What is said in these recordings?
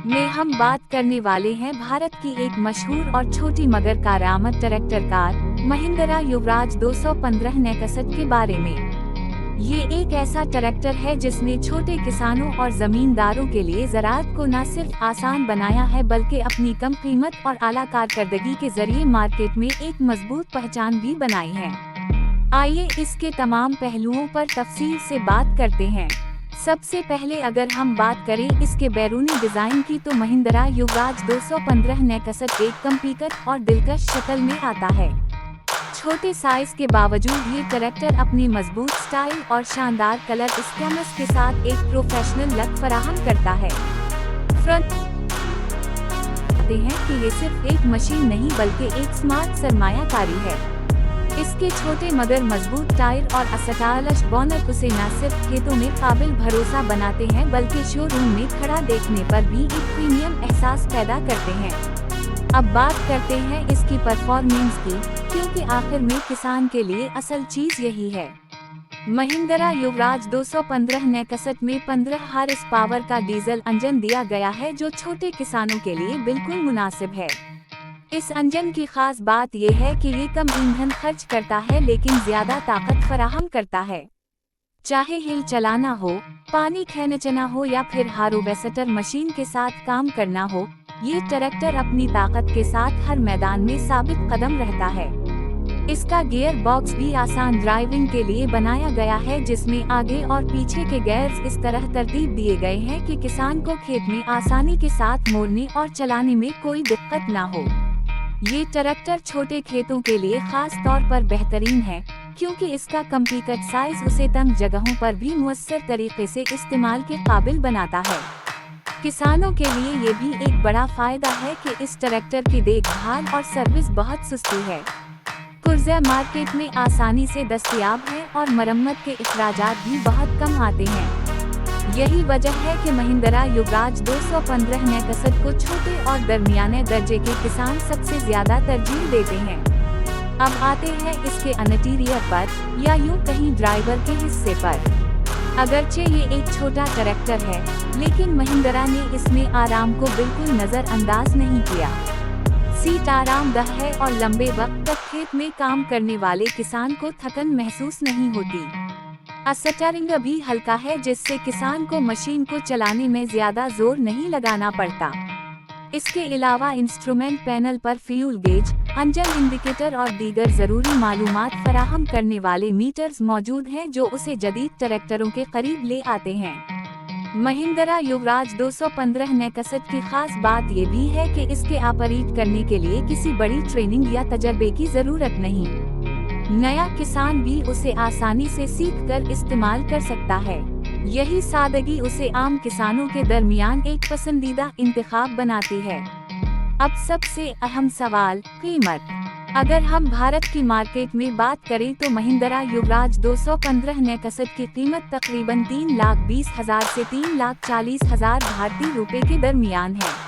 में हम बात करने वाले हैं भारत की एक मशहूर और छोटी मगर कारआमद ट्रैक्टर कार महिंद्रा युवराज 215 नेक्सट के बारे में। ये एक ऐसा ट्रैक्टर है जिसने छोटे किसानों और जमींदारों के लिए ज़राअत को न सिर्फ आसान बनाया है बल्कि अपनी कम कीमत और आला कारकर्दगी के जरिए मार्केट में एक मजबूत पहचान भी बनाई है। आइए इसके तमाम पहलुओं पर तफसील से बात करते हैं। सबसे पहले अगर हम बात करें इसके बैरूनी डिजाइन की तो महिंद्रा युवराज 215 नेक्सट एक कॉम्पैक्ट और दिलकश शक्ल में आता है। छोटे साइज के बावजूद ये ट्रैक्टर अपनी मजबूत स्टाइल और शानदार कलर स्कीम्स के साथ एक प्रोफेशनल लुक फराहम करता है। फ्रंट हैं कि ये सिर्फ एक मशीन नहीं बल्कि एक स्मार्ट सरमायाकारी है। इसके छोटे मगर मजबूत टायर और असटाइलिश बोनट उसे न सिर्फ खेतों में काबिल भरोसा बनाते हैं बल्कि शोरूम में खड़ा देखने पर भी एक प्रीमियम एहसास पैदा करते हैं। अब बात करते हैं इसकी परफॉर्मेंस की, क्योंकि आखिर में किसान के लिए असल चीज यही है। महिंद्रा युवराज 215 नेक्सट में 15 हॉर्स पावर का डीजल इंजन दिया गया है जो छोटे किसानों के लिए बिल्कुल मुनासिब है। इस इंजन की खास बात यह है कि ये कम ईंधन खर्च करता है लेकिन ज्यादा ताकत फराहम करता है। चाहे हिल चलाना हो, पानी खींचना हो या फिर हार्वेस्टर मशीन के साथ काम करना हो, ये ट्रैक्टर अपनी ताकत के साथ हर मैदान में साबित कदम रहता है। इसका गियर बॉक्स भी आसान ड्राइविंग के लिए बनाया गया है जिसमें आगे और पीछे के गियर्स इस तरह तरतीब दिए गए हैं कि किसान को खेत में आसानी के साथ मोड़ने और चलाने में कोई दिक्कत ना हो। ये ट्रैक्टर छोटे खेतों के लिए खास तौर पर बेहतरीन है क्योंकि इसका कॉम्पैक्ट साइज उसे तंग जगहों पर भी मुयस्सर तरीके से इस्तेमाल के काबिल बनाता है। किसानों के लिए ये भी एक बड़ा फायदा है कि इस ट्रैक्टर की देखभाल और सर्विस बहुत सस्ती है। पुर्जे मार्केट में आसानी से दस्तयाब है और मरम्मत के अखराजात भी बहुत कम आते हैं। यही वजह है कि महिंद्रा युवराज 215 नेक्सट को छोटे और दरमियाने दर्जे के किसान सबसे ज्यादा तरजीह देते हैं। अब आते हैं इसके इंटीरियर पर या यूं कहीं ड्राइवर के हिस्से पर। अगरचे ये एक छोटा ट्रैक्टर है लेकिन महिंद्रा ने इसमें आराम को बिल्कुल नजरअंदाज नहीं किया। सीट आरामदायक है और लंबे वक्त तक खेत में काम करने वाले किसान को थकन महसूस नहीं होती। स्टीयरिंग भी हल्का है जिससे किसान को मशीन को चलाने में ज्यादा जोर नहीं लगाना पड़ता। इसके अलावा इंस्ट्रूमेंट पैनल पर फ्यूल गेज, इंजन इंडिकेटर और दीगर जरूरी मालूमात फराहम करने वाले मीटर्स मौजूद हैं जो उसे जदीद ट्रैक्टरों के करीब ले आते हैं। महिंद्रा युवराज 215 नेक्सट की खास बात ये भी है कि इसके ऑपरेट करने के लिए किसी बड़ी ट्रेनिंग या तजर्बे की जरूरत नहीं। नया किसान भी उसे आसानी से सीखकर इस्तेमाल कर सकता है। यही सादगी उसे आम किसानों के दरमियान एक पसंदीदा इंतखाब बनाती है। अब सबसे अहम सवाल, कीमत। अगर हम भारत की मार्केट में बात करें तो महिंद्रा युवराज 215 नेक्सट की कीमत तकरीबन 3,20,000 से 3,40,000 भारतीय रुपए के दरमियान है।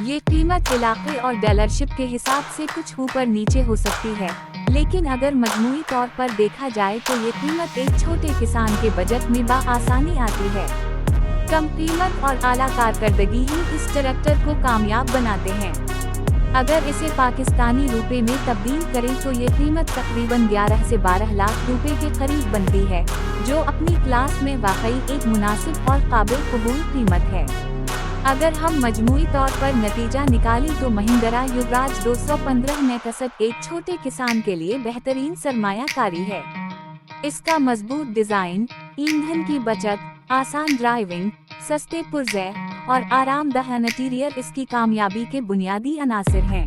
ये कीमत इलाके और डीलरशिप के हिसाब से कुछ ऊपर नीचे हो सकती है, लेकिन अगर मजमूई तौर पर देखा जाए तो ये कीमत एक छोटे किसान के बजट में आसानी आती है। कम कीमत और आला कारकर्दगी ही इस ट्रैक्टर को कामयाब बनाते हैं। अगर इसे पाकिस्तानी रुपए में तब्दील करें तो ये कीमत तकरीबन 11 से 12 लाख रुपए के करीब बनती है, जो अपनी क्लास में वाकई एक मुनासिब और काबिल कबूल कीमत है। अगर हम मजमूई तौर पर नतीजा निकालें तो महिंद्रा युवराज 215 नेक्सट एक छोटे किसान के लिए बेहतरीन सरमायाकारी है। इसका मजबूत डिजाइन, ईंधन की बचत, आसान ड्राइविंग, सस्ते पुर्जे और आरामदायक इंटीरियर इसकी कामयाबी के बुनियादी अनासिर हैं।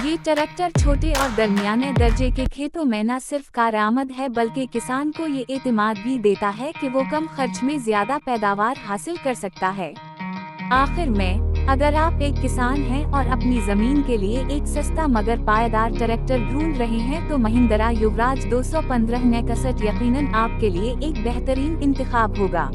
ये ट्रैक्टर छोटे और दरमियाने दर्जे के खेतों में न सिर्फ कारआमद है बल्कि किसान को ये एतमाद भी देता है कि वो कम खर्च में ज्यादा पैदावार हासिल कर सकता है। आखिर में, अगर आप एक किसान हैं और अपनी जमीन के लिए एक सस्ता मगर पायदार ट्रैक्टर ढूंढ रहे हैं तो महिंद्रा युवराज 215 नेक्सट यकीनन आपके लिए एक बेहतरीन इंतखाब होगा।